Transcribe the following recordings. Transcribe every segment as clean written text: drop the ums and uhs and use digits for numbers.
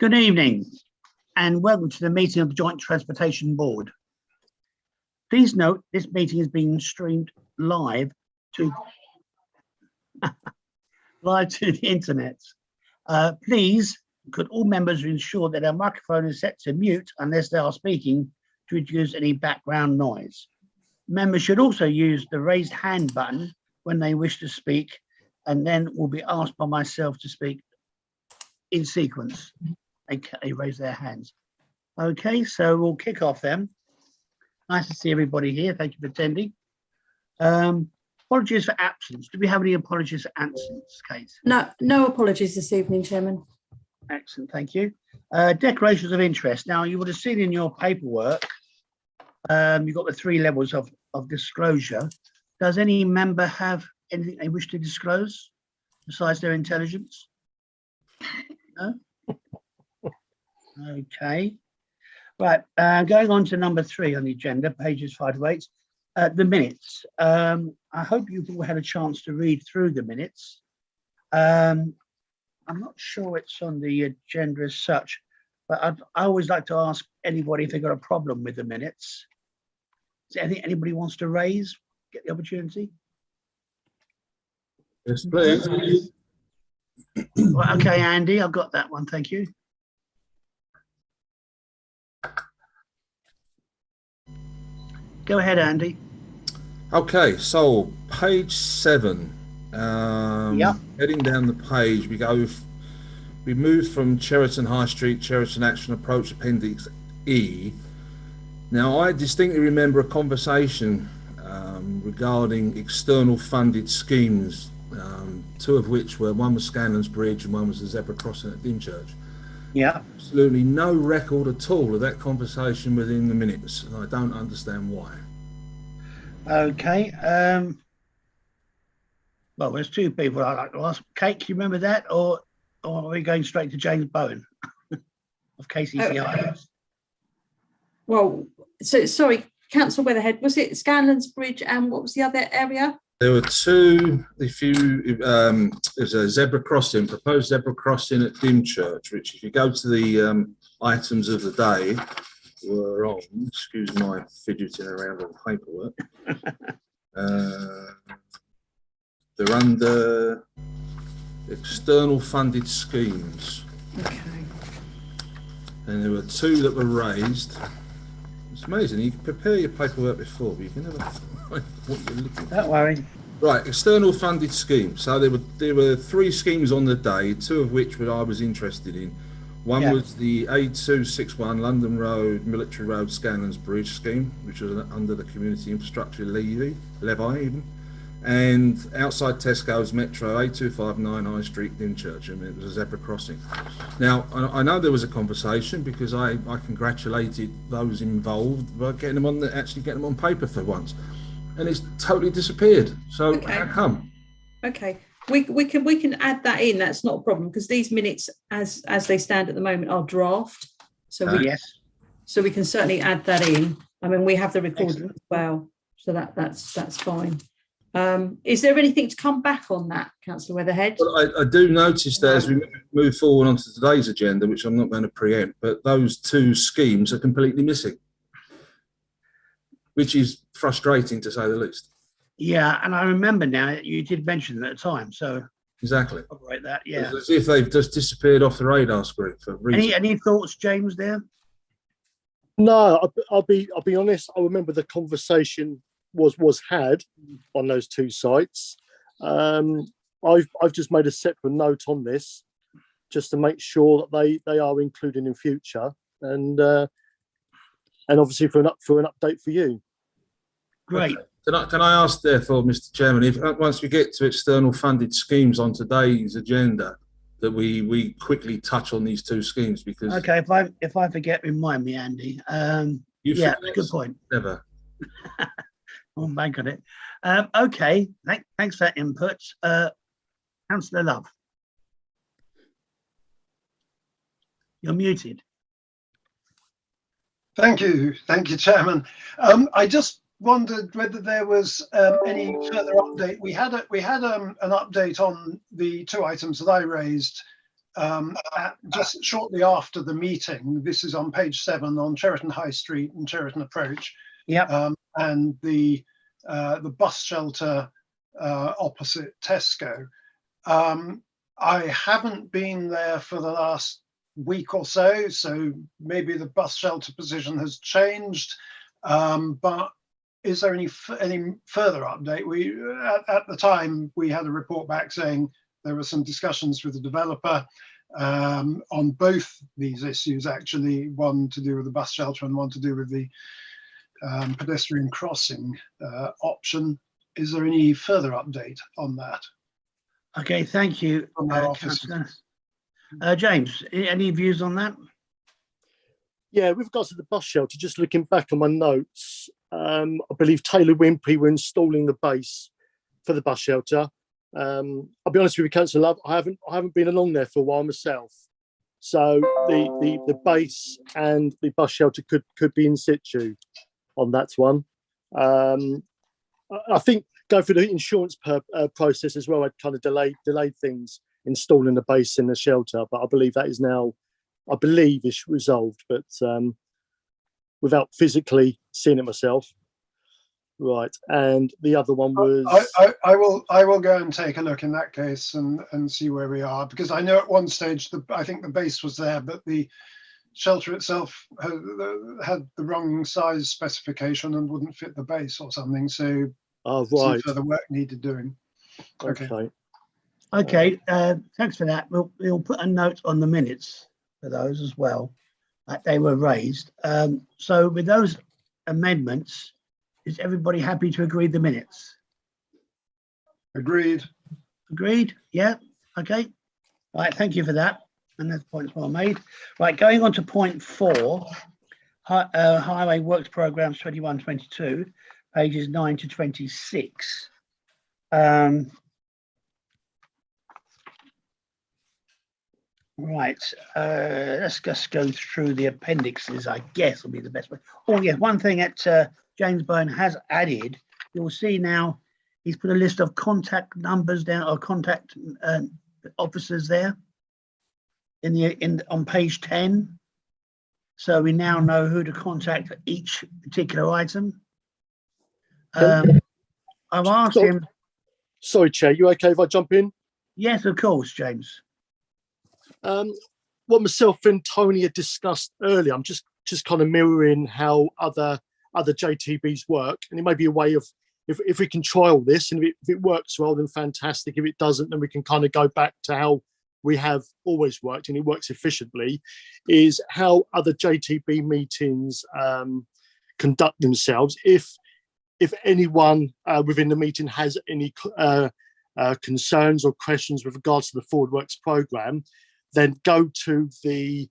Good evening and welcome to the meeting of the Joint Transportation Board. Please note this meeting is being streamed live to the internet. Please, could all members ensure that their microphone is set to mute unless they are speaking to reduce any background noise. Members should also use the raised hand button when they wish to speak, and then will be asked by myself to speak in sequence. They raise their hands. Okay, so we'll kick off then. Nice to see everybody here. Thank you for attending. Apologies for absence. Do we have any apologies for absence, Kate? No apologies this evening, Chairman. Excellent, thank you. Declarations of interest. Now, you would have seen in your paperwork, you've got the 3 levels of disclosure. Does any member have anything they wish to disclose besides their intelligence? No? Okay. Right, going on to number 3 on the agenda, pages 5 to 8, the minutes. I hope you've all had a chance to read through the minutes. I'm not sure it's on the agenda as such, but I always like to ask anybody if they've got a problem with the minutes. Is there anything anybody wants to raise? Get the opportunity. Yes, please. Well, okay, Andy, I've got that one. Thank you. Go ahead, Andy. Okay, so page 7. Yeah. Heading down the page, we move from Cheriton High Street, Cheriton Action Approach, Appendix E. Now, I distinctly remember a conversation regarding external funded schemes, 2 of which were, one was Scanlon's Bridge and one was the zebra crossing at Dymchurch. Yeah. Absolutely no record at all of that conversation within the minutes, and I don't understand why. Okay. Well, there's 2 people I'd like to ask. Kate, can you remember that, or are we going straight to James Bowen of KCCI? Well, so sorry, Councillor Weatherhead, was it Scanlon's Bridge and what was the other area? There were 2. There's a zebra crossing, proposed zebra crossing at Dymchurch, which if you go to the items of the day, were on, excuse my fidgeting around on paperwork. They're under external funded schemes. Okay. And there were 2 that were raised. It's amazing, you can prepare your paperwork before, but you can never find what you're looking for. Don't worry. Right, external funded schemes. So there were 3 schemes on the day, 2 of which I was interested in. One was the A261 London Road, Military Road, Scanlon's Bridge scheme, which was under the Community Infrastructure levy even. And outside Tesco's Metro A259 High Street, Dymchurch, and it was a zebra crossing. Now, I know there was a conversation because I congratulated those involved by getting them on paper for once. And it's totally disappeared. So how come? Okay, we can add that in. That's not a problem because these minutes, as they stand at the moment, are draft. So so we can certainly add that in. I mean, we have the recording as well, so that's fine. Is there anything to come back on that, Councillor Weatherhead? Well, I do notice that as we move forward onto today's agenda, which I'm not going to preempt, but those 2 schemes are completely missing, which is frustrating to say the least. Yeah, and I remember now that you did mention them at the time, so exactly. Operate that, yeah. It's as if they've just disappeared off the radar screen for reasons. Any thoughts, James? There? No, I'll be honest. I remember the conversation was had on those 2 sites. I've just made a separate note on this just to make sure that they are included in future, and obviously for an update for you. Great. Okay. Can I ask, therefore, Mr. Chairman, if once we get to external funded schemes on today's agenda, that we quickly touch on these 2 schemes, because okay, if I forget, remind me, Andy. Yeah, good point. Never. I'll bank on it. Okay, thanks for that input. Councillor Love, you're muted. Thank you, Chairman. I just wondered whether there was any further update. We had an update on the 2 items that I raised just shortly after the meeting, this is on page 7 on Cheriton High Street and Cheriton Approach. Yep. And the bus shelter opposite Tesco. I haven't been there for the last week or so, so maybe the bus shelter position has changed. But is there any further update? We at the time we had a report back saying there were some discussions with the developer on both these issues, actually, one to do with the bus shelter and one to do with the pedestrian crossing option. Is there any further update on that? Okay, thank you, Councillor. James, any views on that? Yeah, with regards to the bus shelter, just looking back on my notes, I believe Taylor Wimpey were installing the base for the bus shelter. I'll be honest with you, Councillor Love, I haven't been along there for a while myself. So the base and the bus shelter could be in situ on that one. I think going through the insurance process as well, I'd kind of delayed things, installing the base in the shelter, but I believe that is now, is resolved, but without physically seeing it myself. Right, and the other one was... I will go and take a look in that case and see where we are, because I know at one stage I think the base was there, but the shelter itself had the wrong size specification and wouldn't fit the base or something. So some further work needed doing. Okay. Thanks for that. We'll put a note on the minutes for those as well, that they were raised. So with those amendments, is everybody happy to agree the minutes? Agreed. Agreed? Yeah. Okay. Right. Thank you for that. And those points well made. Right. Going on to point 4, Highway Works Programs 21-22, pages 9 to 26. Right. Let's just go through the appendixes, I guess will be the best way. Oh, yeah. One thing that James Byrne has added, you'll see now he's put a list of contact numbers down, or contact officers there on page 10. So we now know who to contact for each particular item. I've asked him. Sorry, Chair, you okay if I jump in? Yes, of course, James. What myself and Tony had discussed earlier, I'm just kind of mirroring how other JTBs work, and it may be a way of, if we can trial this, and if it works well, then fantastic. If it doesn't, then we can kind of go back to how we have always worked, and it works efficiently, is how other JTB meetings conduct themselves. If anyone within the meeting has any concerns or questions with regards to the Forward Works programme, then go to the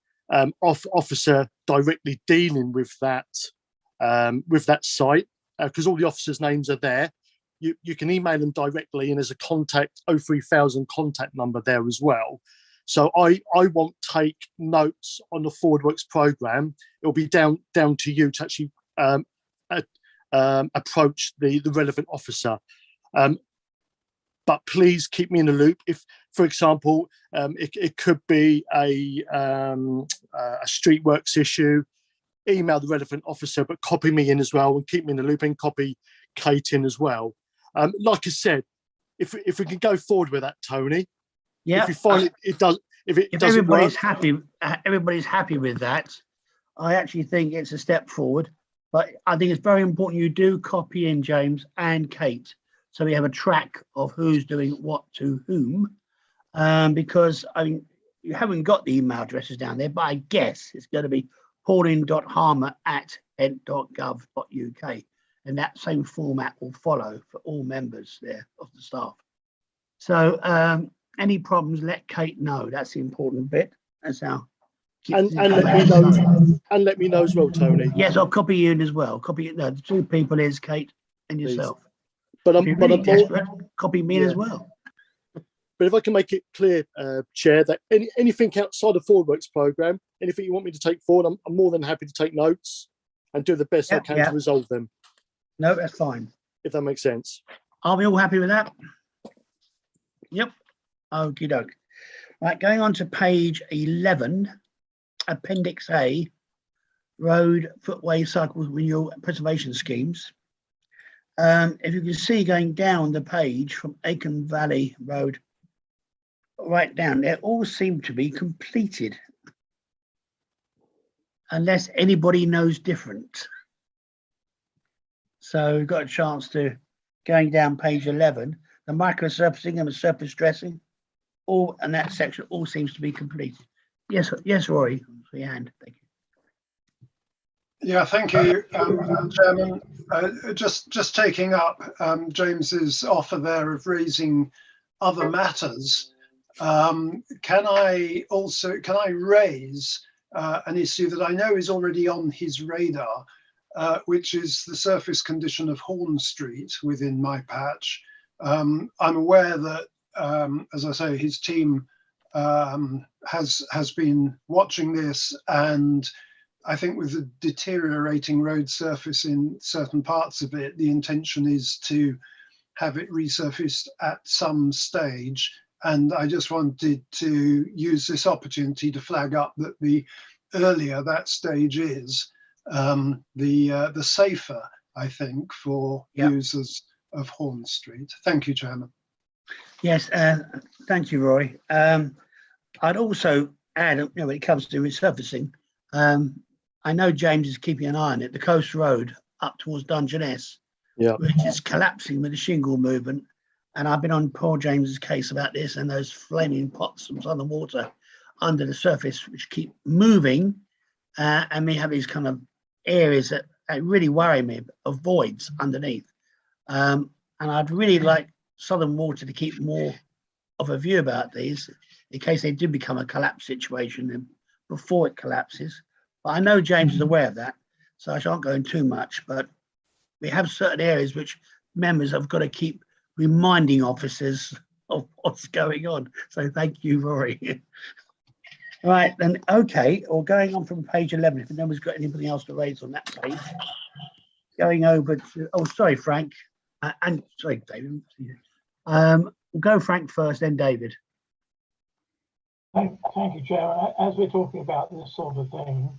officer directly dealing with that site, because all the officers' names are there. You can email them directly, and there's a contact 03000 contact number there as well. So I won't take notes on the Forward Works programme. It'll be down to you to actually approach the relevant officer. But please keep me in the loop. If, for example, it could be a street works issue, email the relevant officer, but copy me in as well, and keep me in the loop, and copy Kate in as well. Like I said, if we can go forward with that, Tony. Yeah. If you find it does, if everybody's happy with that, I actually think it's a step forward. But I think it's very important you do copy in James and Kate, so we have a track of who's doing what to whom. Because I mean, you haven't got the email addresses down there, but I guess it's going to be pauline.harmer@ent.gov.uk, and that same format will follow for all members there of the staff. So any problems, let Kate know. That's the important bit. That's how. And let me know as well, Tony. Yes, I'll copy you in as well. Copy the 2 people is Kate and yourself. But I'm desperate. Copy me in as well. But if I can make it clear, Chair, that anything outside the Forward Works programme, anything you want me to take forward, I'm more than happy to take notes and do the best I can to resolve them. No, that's fine. If that makes sense. Are we all happy with that? Yep. Okie doke. Right, going on to page 11, Appendix A, Road, Footway, Cycle Renewal and Preservation Schemes. If you can see going down the page from Aiken Valley Road, right down, they all seem to be completed. Unless anybody knows different. So we've got a chance to, going down page 11, the microsurfacing and the surface dressing, all and that section all seems to be completed. Yes, yes, Rory, for your hand. Thank you. Yeah, thank you, Chairman. Just taking up James's offer there of raising other matters. Can I raise an issue that I know is already on his radar, which is the surface condition of Horn Street within my patch. I'm aware that, as I say, his team has been watching this, and I think with the deteriorating road surface in certain parts of it, the intention is to have it resurfaced at some stage. And I just wanted to use this opportunity to flag up that the earlier that stage is, the safer, I think, for users of Horn Street. Thank you, Chairman. Yes, thank you, Roy. I'd also add, when it comes to resurfacing, I know James is keeping an eye on it. The coast road up towards Dungeness, which is collapsing with the shingle movement. And I've been on poor James's case about this, and those flaming pots from southern water under the surface, which keep moving, and we have these kind of areas that really worry me, of voids underneath. And I'd really like southern water to keep more of a view about these in case they do become a collapse situation and before it collapses. But I know James is aware of that, so I shan't go in too much, but we have certain areas which members have got to keep reminding officers of what's going on. So thank you, Rory. Right, then, okay, or going on from page 11, if nobody's got anything else to raise on that page. Going over to, oh, sorry, Frank, and sorry, David. We'll go Frank first, then David. Thank you, Chair. As we're talking about this sort of thing,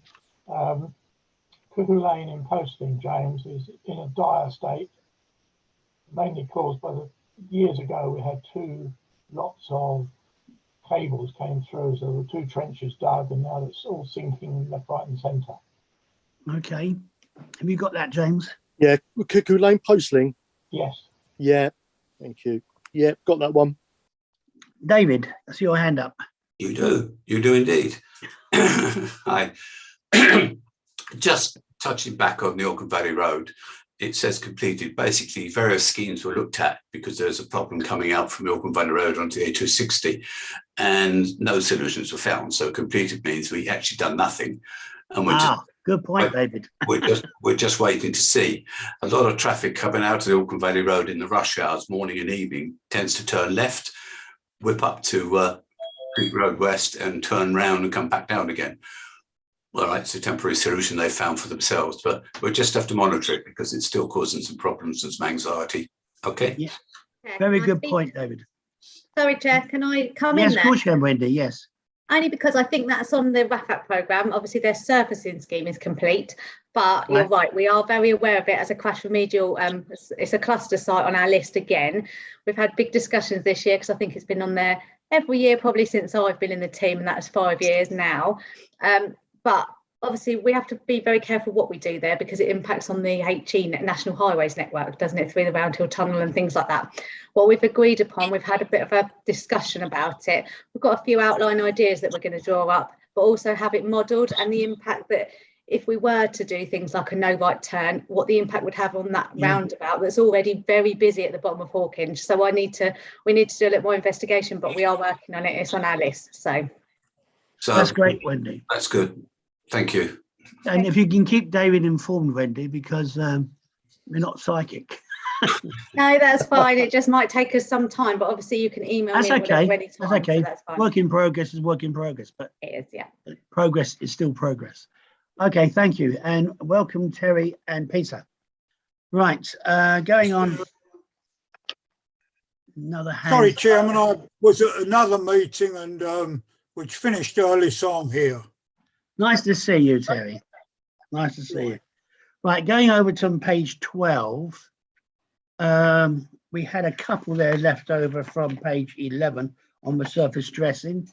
Cuckoo Lane in Posting, James, is in a dire state, mainly caused by years ago we had two lots of cables came through, so there were two trenches dug, and now it's all sinking left, right and centre. Okay, have you got that, James? Yeah, Cuckoo Lane Postling. Yes. Yeah, thank you. Yeah, got that one. David, I see your hand up. You do indeed. I just touching back on the Auckland Valley Road, it says completed. Basically, various schemes were looked at because there's a problem coming out from the Auckland Valley Road onto the A260, and no solutions were found. So completed means we actually done nothing, and we're good point, David. we're just waiting to see. A lot of traffic coming out of the Auckland Valley Road in the rush hours, morning and evening, tends to turn left, whip up to Creek Road West, and turn round and come back down again. All right, it's a temporary solution they found for themselves, but we'll just have to monitor it because it's still causing some problems and some anxiety. Okay. Yeah. Very good point, David. Sorry, Chair, can I come in there? Yes, of course you can, Wendy, yes. Only because I think that's on the RAFAP programme. Obviously, their surfacing scheme is complete, but you're right, we are very aware of it as a crash remedial. It's a cluster site on our list again. We've had big discussions this year because I think it's been on there every year, probably since I've been in the team, and that's 5 years now. But obviously, we have to be very careful what we do there because it impacts on the HE National Highways network, doesn't it, through the Round Hill Tunnel and things like that. What we've agreed upon, we've had a bit of a discussion about it. We've got a few outline ideas that we're going to draw up, but also have it modelled, and the impact that if we were to do things like a no right turn, what the impact would have on that roundabout that's already very busy at the bottom of Hawkinge. So we need to do a little more investigation, but we are working on it. It's on our list. So that's great, Wendy. That's good. Thank you. And if you can keep David informed, Wendy, because we're not psychic. No, that's fine. It just might take us some time, but obviously you can email me. That's okay. Anytime, that's okay. So that's fine. Work in progress is work in progress, but it is, yeah. Progress is still progress. Okay, thank you, and welcome Terry and Peter. Right, going on Another hand. Sorry, Chairman, I was at another meeting and which finished early, so I'm here. Nice to see you, Terry. Nice to see you. Right, going over to page 12. We had a couple there left over from page 11 on the surface dressing.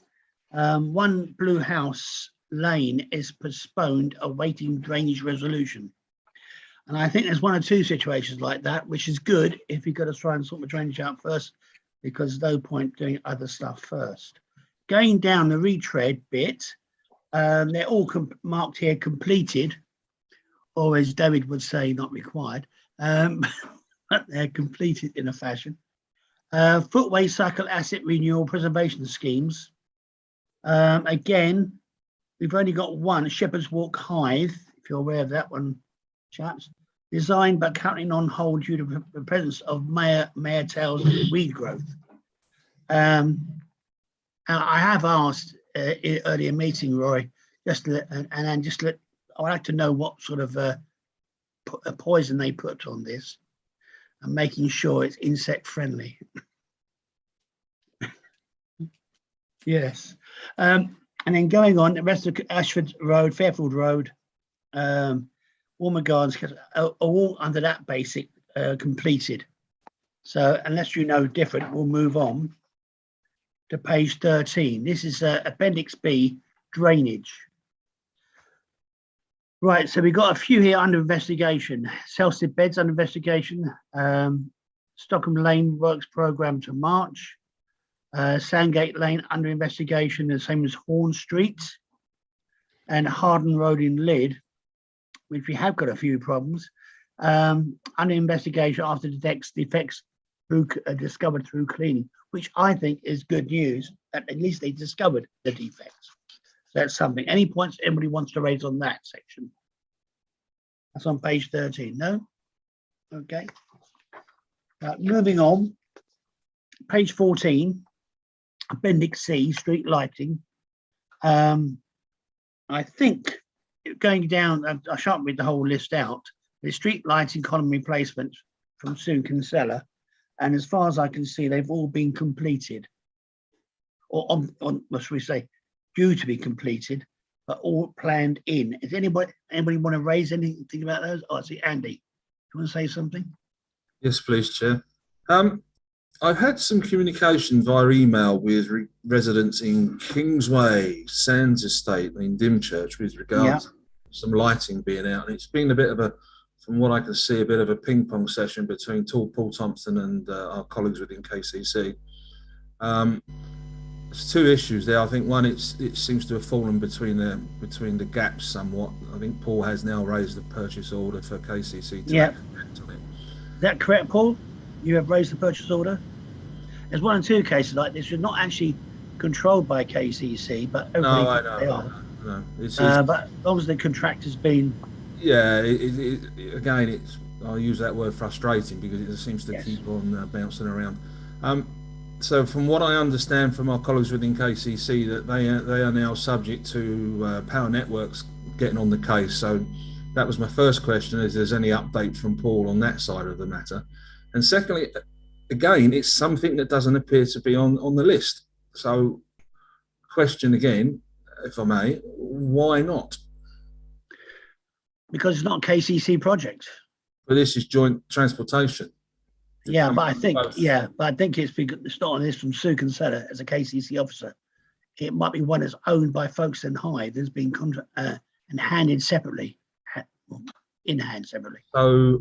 One Blue House Lane is postponed, awaiting drainage resolution. And I think there's one or two situations like that, which is good if you've got to try and sort the drainage out first, because there's no point doing other stuff first. Going down the retread bit, they're all marked here completed, or as David would say, not required, but they're completed in a fashion. Footway cycle asset renewal preservation schemes. Again, we've only got one, Shepherd's Walk Hythe, if you're aware of that one, chaps. Designed but currently on hold due to the presence of maytails and weed growth. I have asked in earlier meeting, Roy, I'd like to know what sort of poison they put on this, and making sure it's insect friendly. Yes. And then going on, the rest of Ashford Road, Fairfield Road, Warmer Gardens are all under that basic completed. So unless you know different, we'll move on to page 13. This is Appendix B, drainage. Right, so we've got a few here under investigation. Selsted Beds under investigation. Stockham Lane works program to March. Sandgate Lane under investigation, the same as Horn Street. And Harden Road in Lydd, which we have got a few problems, under investigation after defects discovered through cleaning, which I think is good news. At least they discovered the defects. That's something. Any points anybody wants to raise on that section? That's on page 13. No? Okay. Moving on. Page 14, Appendix C, street lighting. I think going down, I shan't read the whole list out. The street lighting column replacement from Sue Kinsella, and as far as I can see, they've all been completed, or on what should we say, due to be completed, but all planned in. Is anybody want to raise anything about those? Oh, I see Andy. Do you want to say something? Yes, please, Chair. I've had some communication via email with residents in Kingsway, Sands Estate in Dymchurch with regards to some lighting being out. And it's been a bit of a, from what I can see, a bit of a ping pong session between Paul Thompson and our colleagues within KCC. There's two issues there. I think one, it seems to have fallen between the gaps somewhat. I think Paul has now raised the purchase order for KCC to act on it. Is that correct, Paul? You have raised the purchase order? There's one or two cases like this. You're not actually controlled by KCC, but everybody they are. No. But as long as the contractor's been... Yeah, again, I'll use that word frustrating because it seems to keep on bouncing around. So from what I understand from our colleagues within KCC, that they are now subject to Power Networks getting on the case. So that was my first question, is there's any update from Paul on that side of the matter? And secondly, again, it's something that doesn't appear to be on the list. So question again, if I may, why not? Because it's not a KCC project. But this is joint transportation. Yeah, but I think it's because it's not on this from Sue Kinsella as a KCC officer. It might be one that's owned by folks in Hythe that's been and handed separately, in hand separately. So,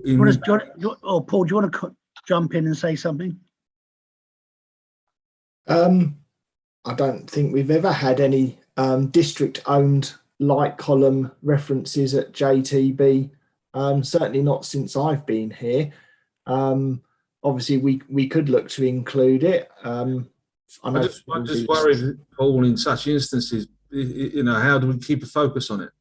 Paul, do you want to jump in and say something? I don't think we've ever had any district-owned light column references at JTB. Certainly not since I've been here. Obviously, we could look to include it. I'm just worried, Paul, in such instances, how do we keep a focus on it?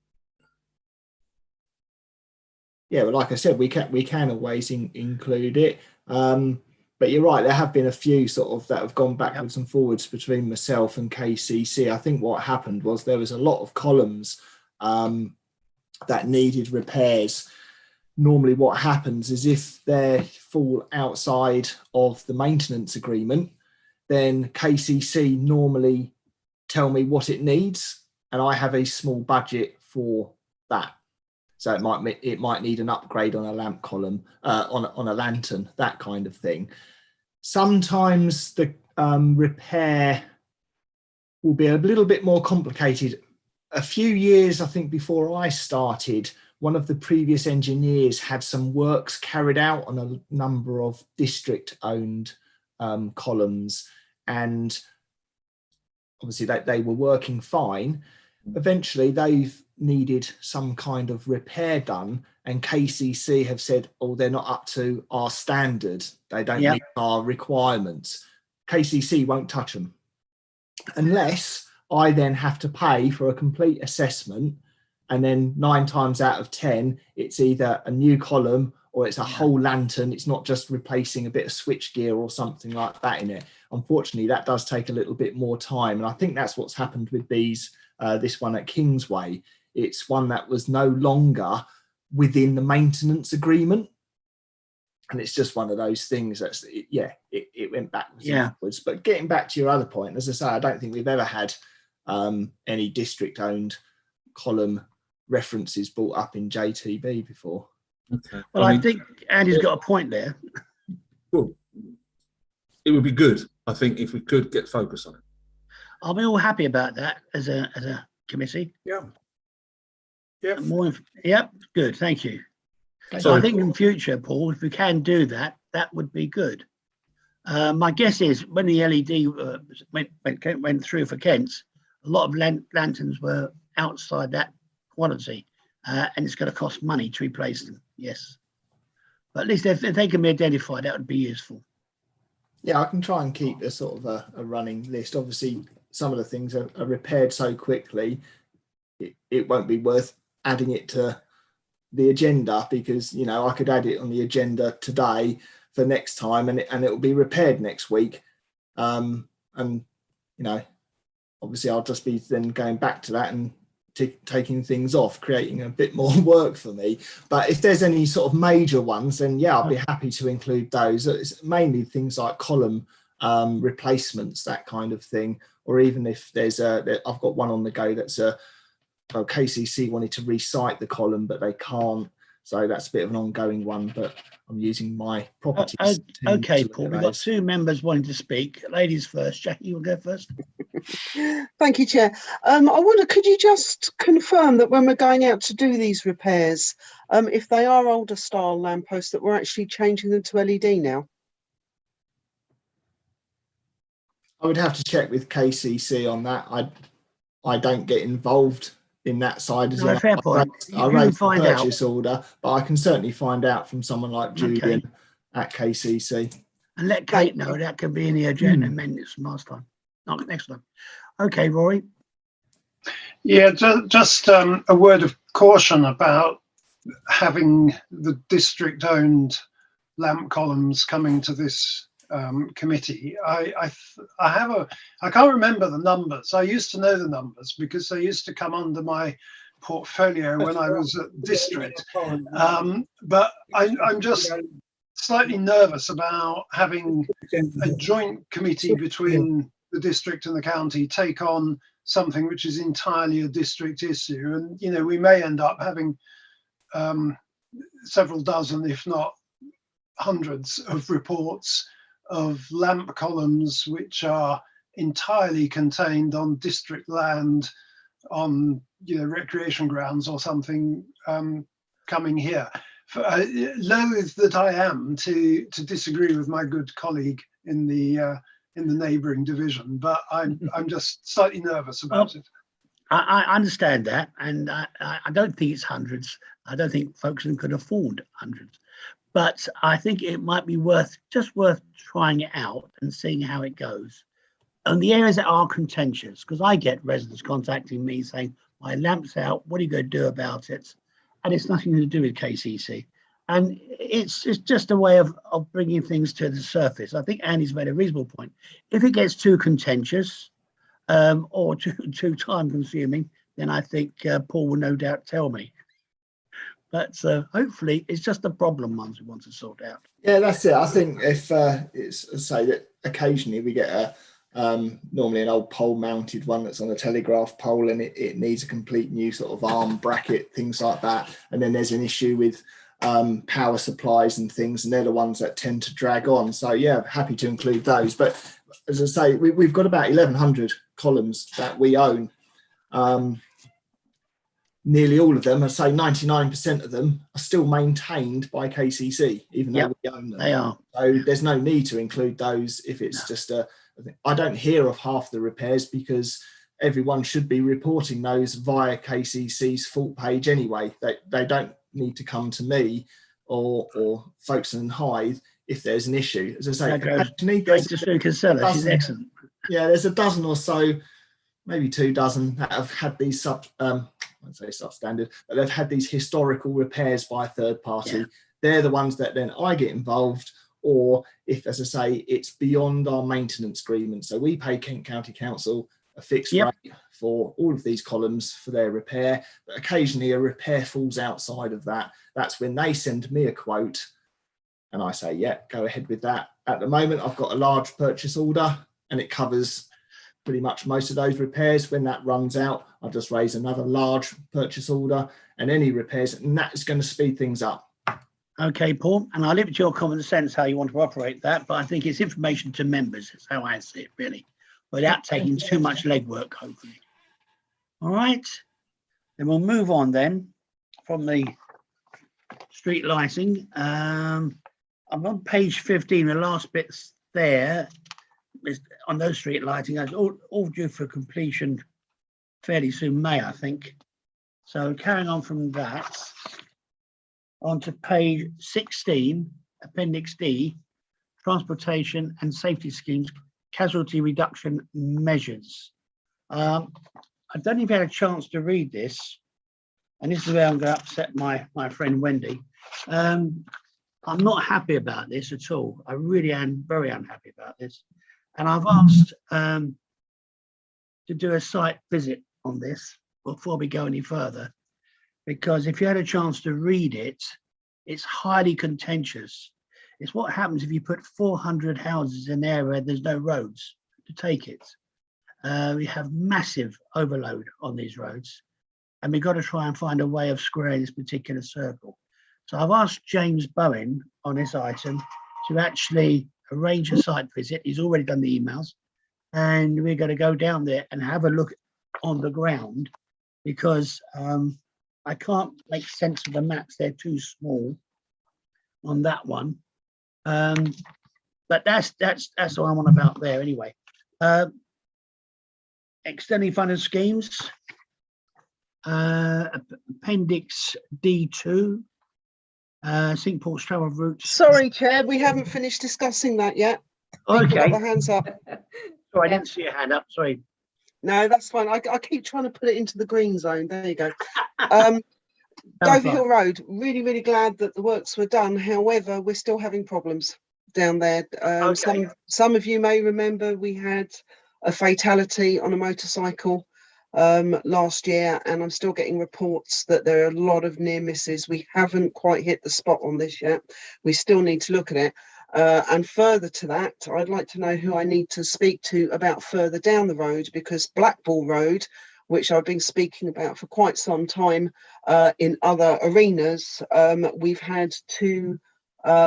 Yeah, but like I said, we can always include it. But you're right, there have been a few sort of that have gone backwards and forwards between myself and KCC. I think what happened was there was a lot of columns that needed repairs. normally what happens is if they fall outside of the maintenance agreement, then KCC normally tell me what it needs, and I have a small budget for that. So it might need an upgrade on a lamp column, on a lantern, that kind of thing. Sometimes the repair will be a little bit more complicated. A few years, I think, before I started, one of the previous engineers had some works carried out on a number of district-owned columns, and obviously they were working fine. Eventually, they've needed some kind of repair done, and KCC have said, oh, they're not up to our standard. They don't meet our requirements. KCC won't touch them unless I then have to pay for a complete assessment. And then 9 times out of 10, it's either a new column or it's a whole lantern. It's not just replacing a bit of switch gear or something like that in it. Unfortunately, that does take a little bit more time. And I think that's what's happened with these, this one at Kingsway. It's one that was no longer within the maintenance agreement. And it's just one of those things that's, it went backwards and backwards. But getting back to your other point, as I say, I don't think we've ever had any district-owned column references brought up in JTB before. Okay. Well, I think Andy's got a point there. Well, it would be good, I think, if we could get focus on it. Are we all happy about that as a committee? Yeah. Yeah. Yep. Good. Thank you. So I think in future, Paul, if we can do that, that would be good. My guess is when the LED went through for Kent's, a lot of lanterns were outside that quantity, and it's going to cost money to replace them. Yes, but at least if they can be identified, that would be useful. Yeah, I can try and keep a sort of a running list. Obviously, some of the things are repaired so quickly, it won't be worth adding it to the agenda, because, you know, I could add it on the agenda today for next time, and it will be repaired next week. And, you know, obviously I'll just be then going back to that and taking things off, creating a bit more work for me. But if there's any sort of major ones, then yeah, I'll be happy to include those. It's mainly things like column replacements, that kind of thing. Or even if there's I've got one on the go that's KCC wanted to recite the column, but they can't. So that's a bit of an ongoing one, but I'm using my properties. Okay, Paul, we've got 2 members wanting to speak. Ladies first. Jackie, you'll go first. Thank you, Chair. I wonder, could you just confirm that when we're going out to do these repairs, if they are older style lampposts, that we're actually changing them to LED now? I would have to check with KCC on that. I don't get involved in that side as well. Fair point. I raised the purchase order, but I can certainly find out from someone like Julian at KCC. And let Kate know that can be in the agenda amendments from last time. Not next time. Okay, Rory. Yeah, just a word of caution about having the district-owned lamp columns coming to this committee. I can't remember the numbers. I used to know the numbers because they used to come under my portfolio when I was at district. But I'm just slightly nervous about having a joint committee between the district and the county take on something which is entirely a district issue. And, you know, we may end up having several dozen, if not hundreds, of reports of lamp columns which are entirely contained on district land, on, you know, recreation grounds or something, coming here. Loath that I am to disagree with my good colleague in the neighbouring division, but I'm just slightly nervous about it. I understand that, and I don't think it's hundreds. I don't think Folkestone could afford hundreds, but I think it might be worth trying it out and seeing how it goes. And the areas that are contentious, because I get residents contacting me saying, my lamp's out, what are you going to do about it? And it's nothing to do with KCC. And it's just a way of bringing things to the surface. I think Andy's made a reasonable point. If it gets too contentious or too time consuming, then I think Paul will no doubt tell me. But hopefully it's just the problem ones we want to sort out. Yeah, that's it. I think if it's say that occasionally we get a normally an old pole mounted one that's on a telegraph pole and it needs a complete new sort of arm bracket, things like that. And then there's an issue with power supplies and things, and they're the ones that tend to drag on. So yeah, happy to include those. But as I say, we've got about 1,100 columns that we own. Nearly all of them, I say 99% of them, are still maintained by KCC, even though we own them. They are. So there's no need to include those if it's just a. I don't hear of half the repairs because everyone should be reporting those via KCC's fault page anyway. They don't need to come to me or Folkestone and Hythe if there's an issue. As I say, she's excellent. Yeah, there's a dozen or so, maybe 2 dozen that have had these I'd say substandard, but they've had these historical repairs by a third party. Yeah. They're the ones that then I get involved, or if, as I say, it's beyond our maintenance agreement. So we pay Kent County Council a fixed rate for all of these columns for their repair, but occasionally a repair falls outside of that. That's when they send me a quote and I say, yeah, go ahead with that. At the moment, I've got a large purchase order and it covers pretty much most of those repairs. When that runs out, I'll just raise another large purchase order and any repairs, and that is going to speed things up. Okay, Paul, and I'll leave it to your common sense how you want to operate that, but I think it's information to members. That's how I see it, really, without taking too much legwork, hopefully. All right, then we'll move on then from the street lighting. I'm on page 15, the last bits there. On those street lighting, it's all due for completion fairly soon, May, I think. So carrying on from that, on to page 16, Appendix D, Transportation and Safety Schemes, Casualty Reduction Measures. I don't know if you had a chance to read this, and this is where I'm going to upset my friend Wendy. I'm not happy about this at all. I really am very unhappy about this. And I've asked to do a site visit on this before we go any further, because if you had a chance to read it, it's highly contentious. It's what happens if you put 400 houses in there where there's no roads to take it. We have massive overload on these roads, and we've got to try and find a way of squaring this particular circle. So I've asked James Bowen on this item to actually arrange a site visit. He's already done the emails, and we're going to go down there and have a look on the ground, because I can't make sense of the maps. They're too small on that one. But that's what I'm on about there anyway. Extending funded schemes, Appendix D2, St. Paul's travel routes. Sorry, Chair, we haven't finished discussing that yet. Okay. Got the hands up. Sorry, I didn't see your hand up. Sorry. No, that's fine. I keep trying to put it into the green zone. There you go. Dover Hill Road, really glad that the works were done. However, we're still having problems down there. Okay. Some of you may remember we had a fatality on a motorcycle last year, and I'm still getting reports that there are a lot of near misses. We haven't quite hit the spot on this yet. We still need to look at it. And further to that, I'd like to know who I need to speak to about further down the road, because Blackball Road, which I've been speaking about for quite some time in other arenas, we've had two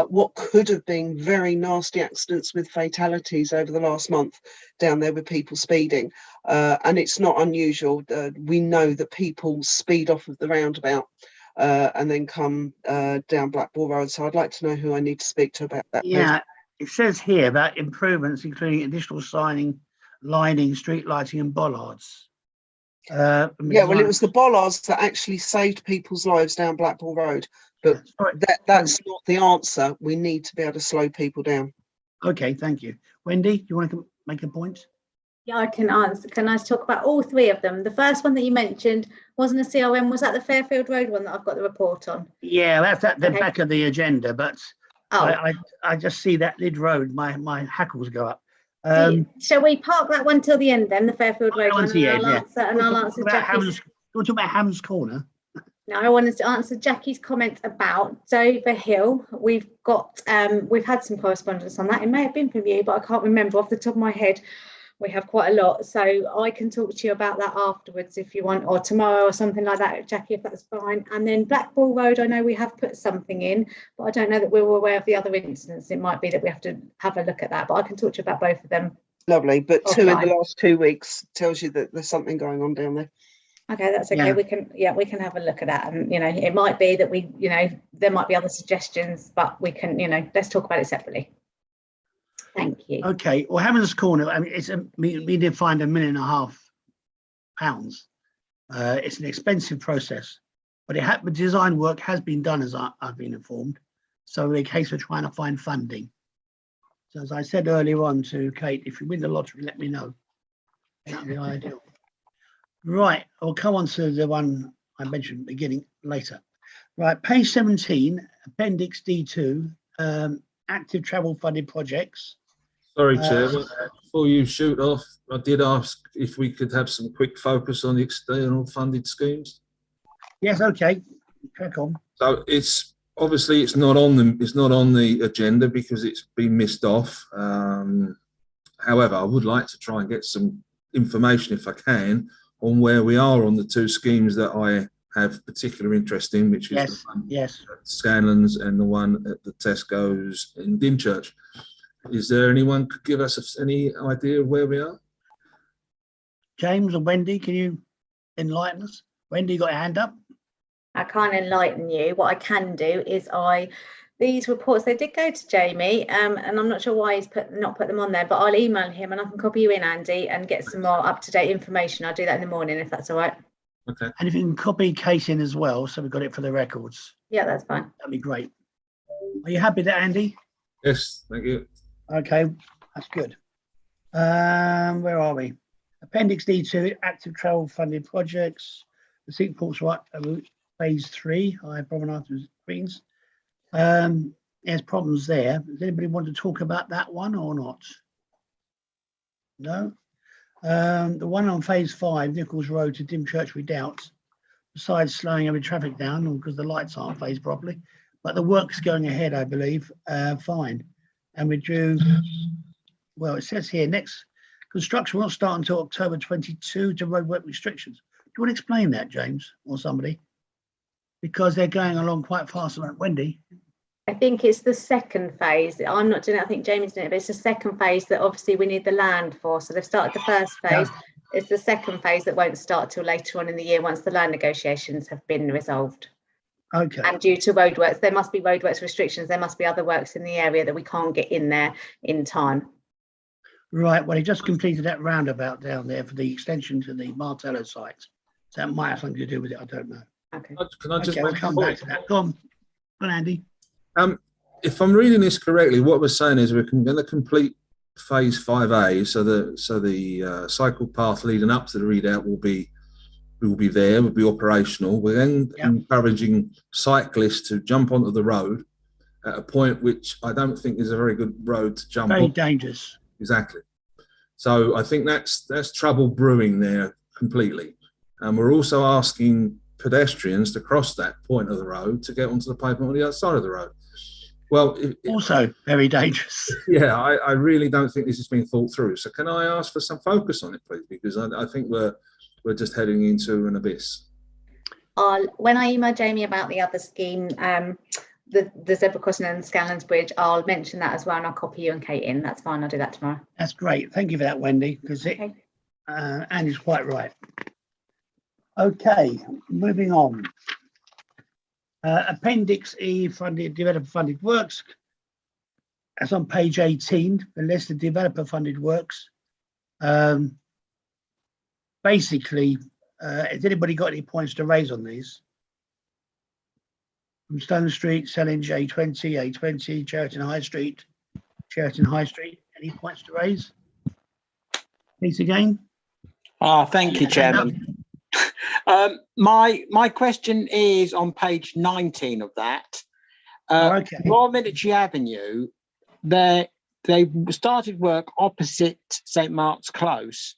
what could have been very nasty accidents with fatalities over the last month down there with people speeding. And it's not unusual. We know that people speed off of the roundabout and then come down Blackball Road. So I'd like to know who I need to speak to about that. Yeah, it says here about improvements, including additional lining, street lighting and bollards. Yeah, well, it was the bollards that actually saved people's lives down Blackball Road. But that's not the answer. We need to be able to slow people down. Okay, thank you. Wendy, do you want to make a point? Yeah, I can answer. Can I talk about all three of them? The first one that you mentioned wasn't a CRM. Was that the Fairfield Road one that I've got the report on? Yeah, that's at the back of the agenda, but I just see that lid road. My hackles go up. Shall we park that one till the end then, the Fairfield Road one? And I'll answer talk about Ham's Corner. Now, I wanted to answer Jackie's comment about Dover Hill. We've had some correspondence on that. It may have been from you, but I can't remember off the top of my head. We have quite a lot, so I can talk to you about that afterwards if you want, or tomorrow or something like that, Jackie, if that's fine. And then Blackpool Road, I know we have put something in, but I don't know that we're aware of the other incidents. It might be that we have to have a look at that, but I can talk to you about both of them. Lovely, but Okay. 2 in the last 2 weeks tells you that there's something going on down there. Okay, that's okay. Yeah. We can have a look at that, and it might be that there might be other suggestions, but we can let's talk about it separately. Thank you. Okay, well, Hammond's Corner, I mean, we did find £1.5 million. It's an expensive process, but the design work has been done, as I've been informed. So in case we're trying to find funding. So as I said earlier on to Kate, if you win the lottery, let me know. That'd be ideal. Right, I'll come on to the one I mentioned at the beginning later. Right, page 17, Appendix D2, active travel funded projects. Sorry, Chair, before you shoot off, I did ask if we could have some quick focus on the external funded schemes. Yes, okay, crack on. So it's obviously it's not on the agenda because it's been missed off. However, I would like to try and get some information, if I can, on where we are on the 2 schemes that I have particular interest in, which is the one at Scanlon's and the one at the Tesco's in Dymchurch. Is there anyone could give us any idea of where we are? James or Wendy, can you enlighten us? Wendy, got a hand up? I can't enlighten you. What I can do is these reports, they did go to Jamie, and I'm not sure why he's not put them on there, but I'll email him and I can copy you in, Andy, and get some more up-to-date information. I'll do that in the morning if that's all right. Okay. And if you can copy Kate in as well, so we've got it for the records. Yeah, that's fine. That'd be great. Are you happy with that, Andy? Yes, thank you. Okay, that's good. Where are we? Appendix D2, active travel funded projects. The Seaports right phase 3. I promenade through Queens. There's problems there. Does anybody want to talk about that one or not? No. The one on phase 5, Nichols Road to Dymchurch Redoubt, besides slowing every traffic down because the lights aren't phased properly, but the work's going ahead, I believe, fine. And we're due, well, it says here, next construction won't start until October 22 to roadwork restrictions. Do you want to explain that, James, or somebody? Because they're going along quite fast, aren't Wendy? I think it's the second phase. I'm not doing it, I think Jamie's doing it, but it's the second phase that obviously we need the land for. So they've started the first phase. Yeah. It's the second phase that won't start till later on in the year once the land negotiations have been resolved. Okay. And due to roadworks, there must be roadworks restrictions. There must be other works in the area that we can't get in there in time. Right. Well, he just completed that roundabout down there for the extension to the Martello site. So that might have something to do with it. I don't know. Okay. Can I just we'll come back to that. Go on, Andy. If I'm reading this correctly, what we're saying is we're going to complete phase 5A, so the cycle path leading up to the readout will be operational. We're then encouraging cyclists to jump onto the road at a point which I don't think is a very good road to jump on. Very dangerous. Exactly. So I think that's trouble brewing there completely. And we're also asking pedestrians to cross that point of the road to get onto the pavement on the other side of the road. Well, also very dangerous. Yeah, I really don't think this has been thought through. So can I ask for some focus on it, please? Because I think we're just heading into an abyss. When I email Jamie about the other scheme, the zebra crossing and Scanlon's Bridge, I'll mention that as well, and I'll copy you and Kate in. That's fine. I'll do that tomorrow. That's great. Thank you for that, Wendy, because Andy's quite right. Okay, moving on. Appendix E, developer funded works. That's on page 18, the list of developer funded works. Basically, has anybody got any points to raise on these? From Stone Street, Sellinge, A20, Cheriton High Street, any points to raise? Please again. Thank you, Chairman. My question is on page 19 of that. Okay. Royal Military Avenue, they started work opposite St Mark's Close,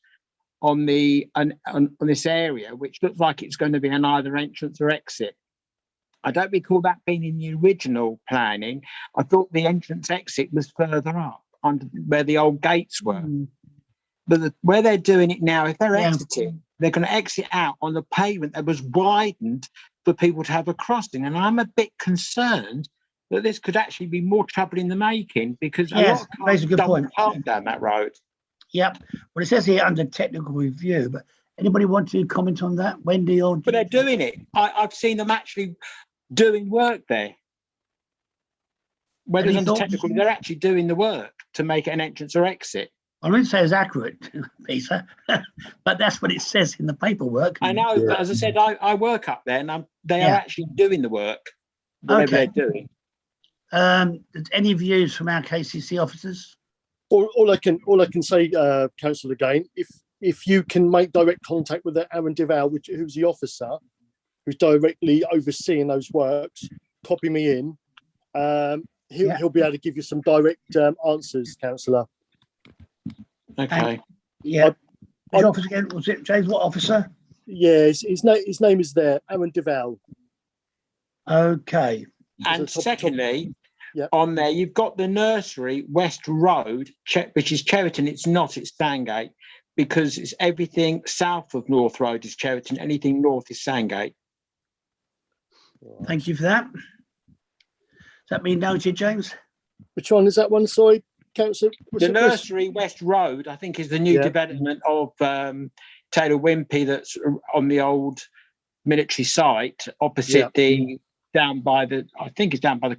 on this area, which looks like it's going to be an either entrance or exit. I don't recall that being in the original planning. I thought the entrance exit was further up under where the old gates were. But where they're doing it now, if they're exiting, they're going to exit out on the pavement that was widened for people to have a crossing. And I'm a bit concerned that this could actually be more trouble in the making, because a lot of cars don't park down that road. Yep. Well, it says here under technical review, but anybody want to comment on that, Wendy? Or but they're doing it. I've seen them actually doing work there. Whether it's under technical, they're actually doing the work to make it an entrance or exit. I wouldn't say it's accurate, Peter, but that's what it says in the paperwork. I know, but as I said, I work up there, and they are actually doing the work, whatever they're doing. Any views from our KCC officers? All I can say, Councillor, again, if you can make direct contact with Aaron Duval, who's the officer who's directly overseeing those works, copy me in. He'll be able to give you some direct answers, Councillor. Okay. Which officer again? Was it James? What officer? Yeah, his name is there, Aaron Duval. Okay. And secondly, on there, you've got the nursery, West Road, which is Cheriton. It's not, it's Sandgate, because it's everything south of North Road is Cheriton, anything north is Sandgate. Thank you for that. Does that mean noted, James? Which one is that one? Sorry, Councillor. The nursery, West Road, I think, is the new development of Taylor Wimpey that's on the old military site opposite down by the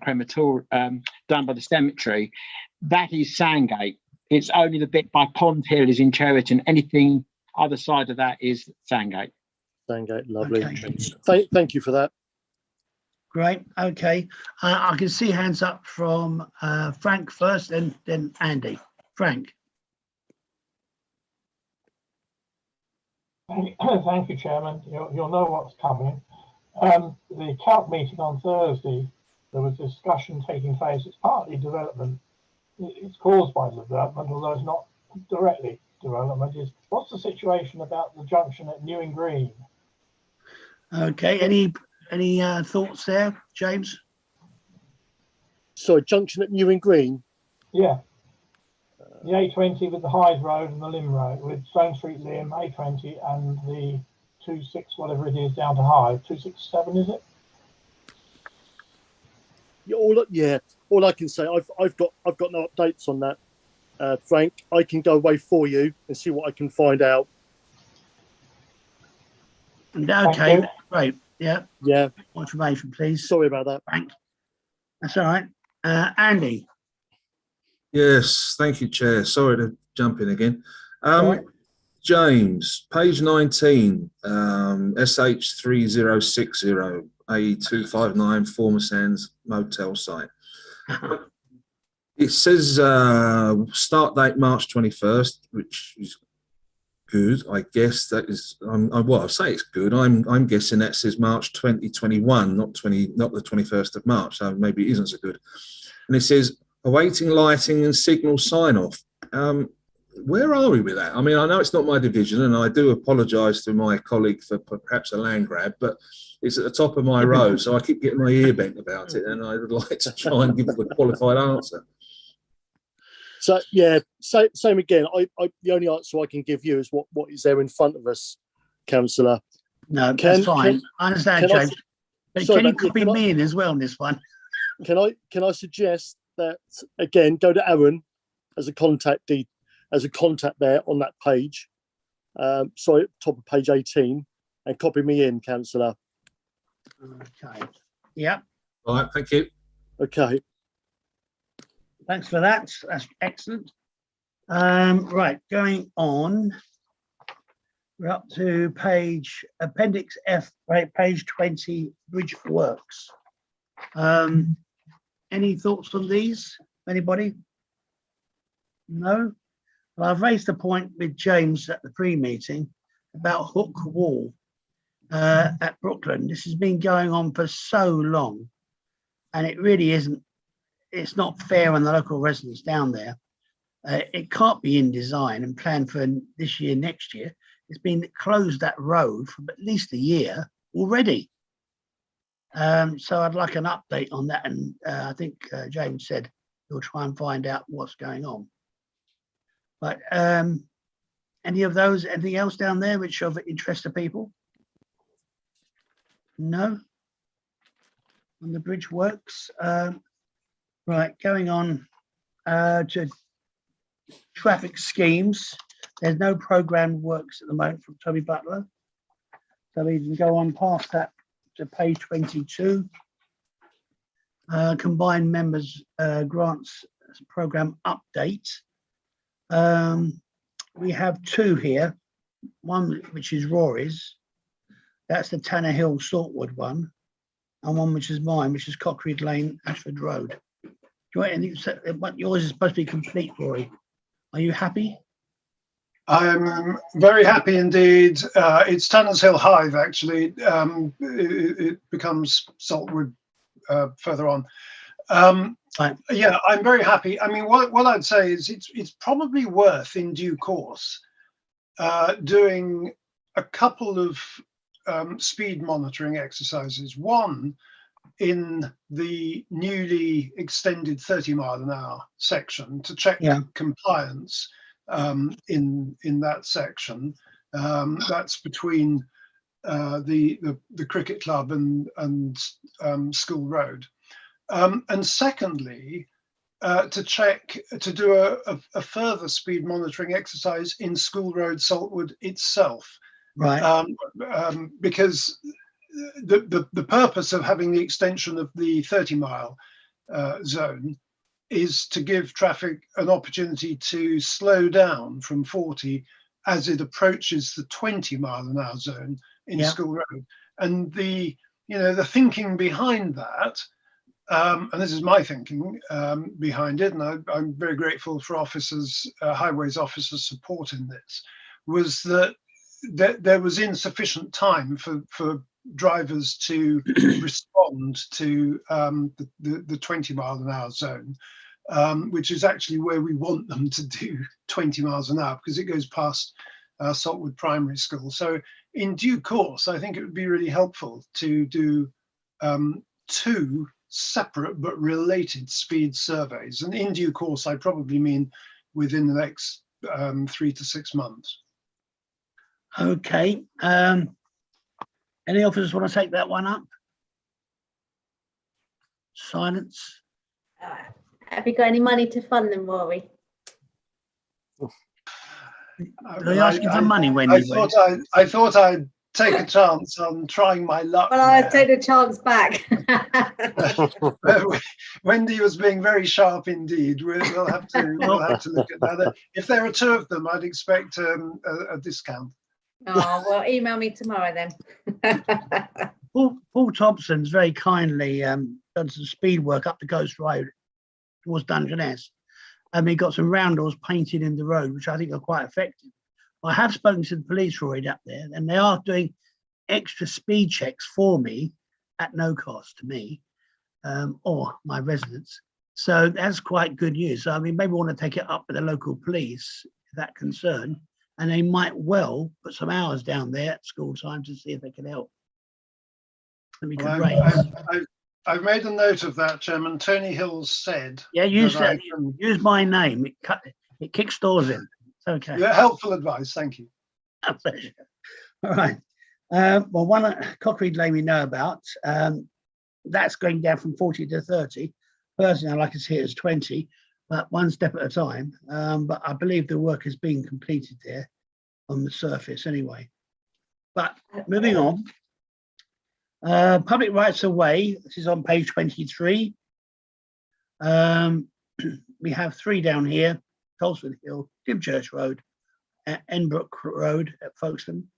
crematorium, down by the cemetery. That is Sandgate. It's only the bit by Pond Hill is in Cheriton. Anything other side of that is Sandgate. Sandgate, lovely. Okay. Thank you for that. Great. Okay. I can see hands up from Frank first, then Andy. Frank. Thank you, Chairman. You'll know what's coming. The CALP meeting on Thursday, there was discussion taking place. It's partly development. It's caused by development, although it's not directly development. What's the situation about the junction at Newing Green? Okay. Any thoughts there, James? Sorry, junction at Newing Green? Yeah. The A20 with the Hyde Road and the Lim Road, with Stone Street Lim, A20 and the 26, whatever it is, down to Hyde. 267, is it? All I can say, I've got no updates on that, Frank. I can go away for you and see what I can find out. Okay, great. Yeah. Yeah. More information, please. Sorry about that, Frank. That's all right. Andy. Yes, thank you, Chair. Sorry to jump in again. James, page 19, SH3060, A259, Former Sands Motel site. It says start date March 21st, which is good. I guess that is, well, I say it's good. I'm guessing that says March 2021, not the 21st of March. So maybe it isn't so good. And it says awaiting lighting and signal sign off. Where are we with that? I mean, I know it's not my division, and I do apologise to my colleague for perhaps a land grab, but it's at the top of my road, so I keep getting my ear bent about it, and I would like to try and give a qualified answer. So yeah, same again. The only answer I can give you is what is there in front of us, Councillor. No, that's fine. I understand, James. But can you copy me in as well on this one? Can I suggest that again? Go to Aaron as a contact there on that page. Sorry, top of page 18, and copy me in, Councillor. Okay. Yeah. All right. Thank you. Okay. Thanks for that. That's excellent. Right, going on. We're up to Appendix F, right, page 20, bridge works. Any thoughts on these? Anybody? No? Well, I've raised the point with James at the pre-meeting about Hook Wall at Brooklyn. This has been going on for so long, and it really isn't. It's not fair on the local residents down there. It can't be in design and planned for this year, next year. it's been closed, that road, for at least a year already. So I'd like an update on that, and I think James said he'll try and find out what's going on. But any of those, anything else down there which of interest to people? No? On the bridge works. Right, going on to traffic schemes. There's no programmed works at the moment from Toby Butler. So we can go on past that to page 22. Combined members grants program update. We have two here. One which is Rory's. That's the Tanner Hill Saltwood one. And one which is mine, which is Cockridge Lane, Ashford Road. Do you want anything? Yours is supposed to be complete, Rory. Are you happy? I'm very happy indeed. It's Tanners Hill Hive, actually. It becomes Saltwood further on. Right. Yeah, I'm very happy. I mean, what I'd say is it's probably worth, in due course, doing a couple of speed monitoring exercises. One in the newly extended 30-mile-an-hour section to check compliance in that section. That's between the cricket club and School Road. And secondly, to do a further speed monitoring exercise in School Road, Saltwood itself. Right. Because the purpose of having the extension of the 30-mile zone is to give traffic an opportunity to slow down from 40 as it approaches the 20-mile-an-hour zone in School Road. And the thinking behind that, and this is my thinking behind it, and I'm very grateful for highways officers' support in this, was that there was insufficient time for drivers to respond to the 20-mile-an-hour zone, which is actually where we want them to do 20 miles an hour, because it goes past Saltwood Primary School. So in due course, I think it would be really helpful to do two separate but related speed surveys. And in due course, I probably mean within the next 3 to 6 months. Okay. Any officers want to take that one up? Silence. Have you got any money to fund them, Rory? Are you asking for money, Wendy? I thought I'd take a chance on trying my luck. Well, I'll take the chance back. Wendy was being very sharp indeed. We'll have to look at that. If there are two of them, I'd expect a discount. Oh, well, email me tomorrow then. Paul Thompson's very kindly done some speed work up the Ghost Road towards Dungeness. He got some roundels painted in the road, which I think are quite effective. I have spoken to the police already up there, and they are doing extra speed checks for me at no cost to me or my residents. So that's quite good news. So, I mean, maybe we want to take it up with the local police, if that concern, and they might well put some hours down there at school time to see if they can help. I've made a note of that, Chairman. Tony Hills said. Yeah, use my name. It kicks doors in. It's okay. Yeah, helpful advice. Thank you. A pleasure. All right. Well, one at Cockridge Lane we know about. That's going down from 40 to 30. Personally, I like to see it as 20, but one step at a time. But I believe the work is being completed there on the surface anyway. But moving on. Public rights of way. This is on page 23. We have 3 down here: Colesford Hill, Dymchurch Road, Enbrook Road at Folkestone.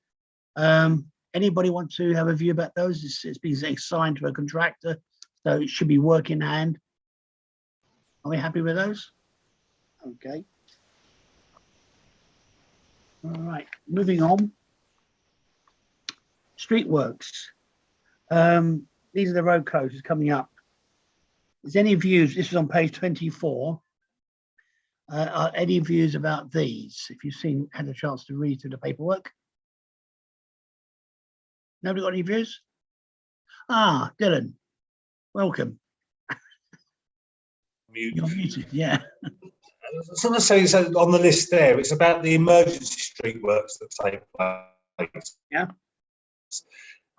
Anybody want to have a view about those? It's been assigned to a contractor, so it should be work in hand. Are we happy with those? Okay. All right, moving on. Street works. These are the road closures coming up. Is any views? This is on page 24. Are any views about these? If you've had a chance to read through the paperwork. Nobody got any views? Ah, Dylan, welcome. You're muted, yeah. So let's say it's on the list there. It's about the emergency street works that take place. Yeah.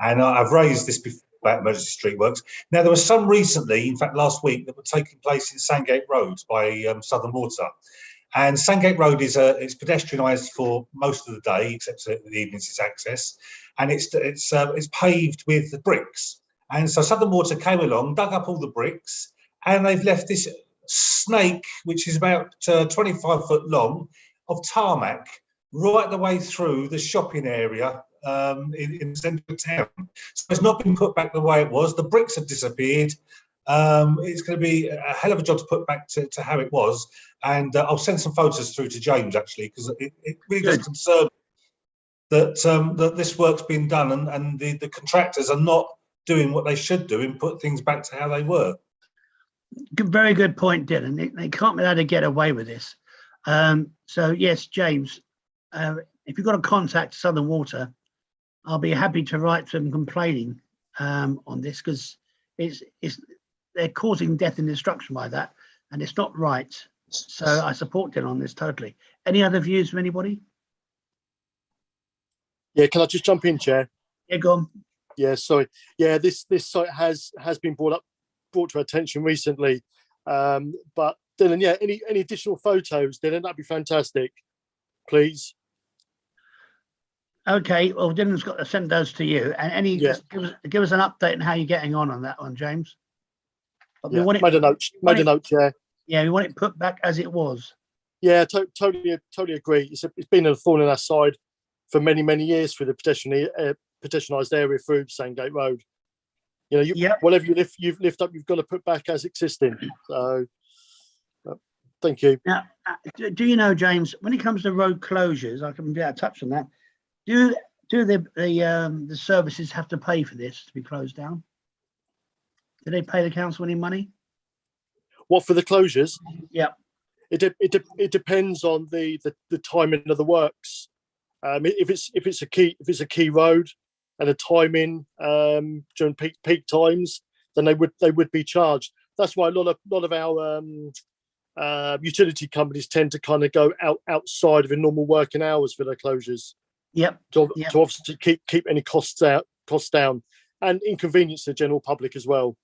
And I've raised this before about emergency street works. Now, there was some recently, in fact, last week, that were taking place in Sandgate Road by Southern Water. And Sandgate Road is it's pedestrianised for most of the day, except at the evenings it's access, and it's paved with bricks. And so Southern Water came along, dug up all the bricks, and they've left this snake, which is about 25 foot long, of tarmac right the way through the shopping area in the centre of town. So it's not been put back the way it was. The bricks have disappeared. It's going to be a hell of a job to put back to how it was. And I'll send some photos through to James, actually, because it really does concern that this work's been done and the contractors are not doing what they should do and put things back to how they were. Very good point, Dylan. They can't be able to get away with this. So yes, James, if you've got a contact Southern Water, I'll be happy to write some complaining on this, because they're causing death and destruction by that, and it's not right. So I support Dylan on this totally. Any other views from anybody? Yeah, can I just jump in, Chair? Yeah, go on. Yeah, sorry. Yeah, this site has been brought to attention recently. But Dylan, yeah, any additional photos, Dylan, that'd be fantastic, please. Okay, well, Dylan's got to send those to you. And just give us an update on how you're getting on that one, James. But we want it, made a note, Chair. Yeah, we want it put back as it was. Yeah, totally agree. It's been a thorn in our side for many years for the pedestrianised area through Sandgate Road. You know, whatever you lift up, you've got to put back as existing. So, thank you. Now, do you know, James, when it comes to road closures, I can be able to touch on that. Do the services have to pay for this to be closed down? Do they pay the council any money? What, for the closures? Yeah. It depends on the timing of the works. If it's a key road and a timing during peak times, then they would be charged. That's why a lot of our utility companies tend to kind of go outside of the normal working hours for their closures. Yep. To obviously keep any costs down and inconvenience the general public as well.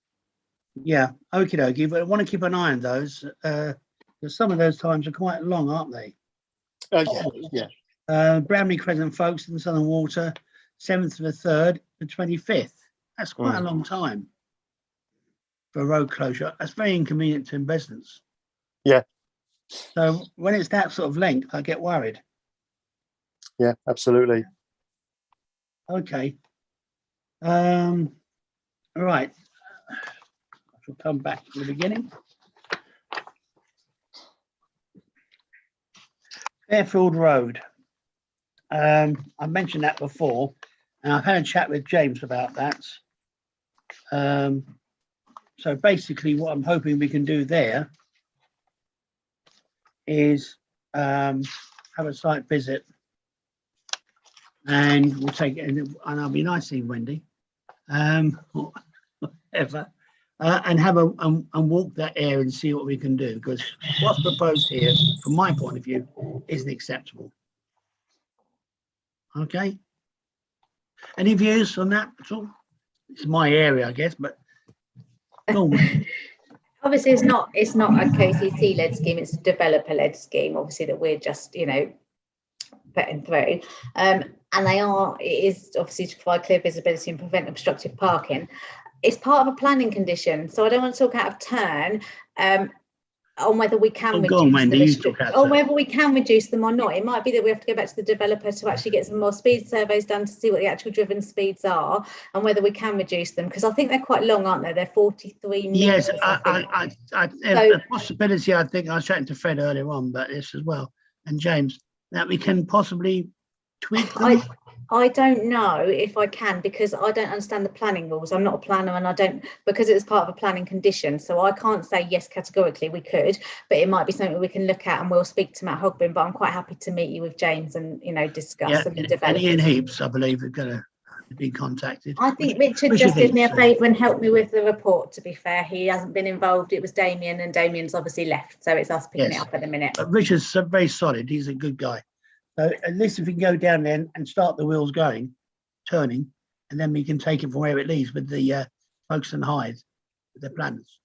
Yeah, okie dokie, but I want to keep an eye on those because some of those times are quite long, aren't they? Yeah. Bramley Crescent, Folkestone, Southern Water, 7th to the 3rd, the 25th. That's quite a long time for a road closure. That's very inconvenient to residents. Yeah. So when it's that sort of length, I get worried. Yeah, absolutely. Okay. All right. We'll come back to the beginning. Airfield Road. I mentioned that before, and I've had a chat with James about that. So basically what I'm hoping we can do there is have a site visit, and we'll take it, and I'll be nice to you, Wendy, whatever. And have and walk that area and see what we can do, because what's proposed here, from my point of view, isn't acceptable. Okay. Any views on that at all? It's my area, I guess, but obviously it's not a KCC led scheme, it's a developer led scheme, obviously, that we're just, putting through. And it is obviously to provide clear visibility and prevent obstructive parking. It's part of a planning condition, so I don't want to talk out of turn on whether we can reduce them or not. It might be that we have to go back to the developer to actually get some more speed surveys done to see what the actual driven speeds are and whether we can reduce them, because I think they're quite long, aren't they? They're 43 meters. Yes, a possibility. I think I was chatting to Fred earlier on about this as well, and James, that we can possibly tweak them. I don't know if I can, because I don't understand the planning rules. I'm not a planner, and I don't, because it's part of a planning condition. So I can't say yes categorically we could, but it might be something we can look at, and we'll speak to Matt Hogbin. But I'm quite happy to meet you with James and discuss and the development. And Ian Heaps, I believe, are going to been contacted. I think Richard just did me a favour and helped me with the report, to be fair. He hasn't been involved. It was Damien, and Damien's obviously left, so it's us picking it up at the minute. But Richard's very solid. He's a good guy. So at least if we can go down there and start the wheels going, turning, and then we can take it from where it leads with the folks and Hyde, with their planners.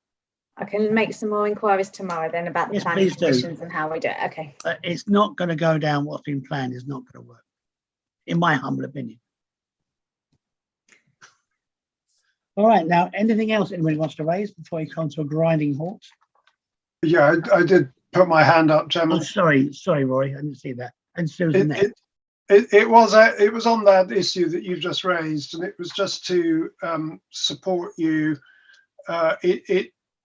I can make some more inquiries tomorrow then about the planning conditions and how we do it. Okay. It's not going to go down. What's been planned is not going to work, in my humble opinion. All right, now, anything else anybody wants to raise before we come to a grinding halt? Yeah, I did put my hand up, Chairman. Oh, sorry, Rory, I didn't see that. And Susan, it was on that issue that you've just raised, and it was just to support you.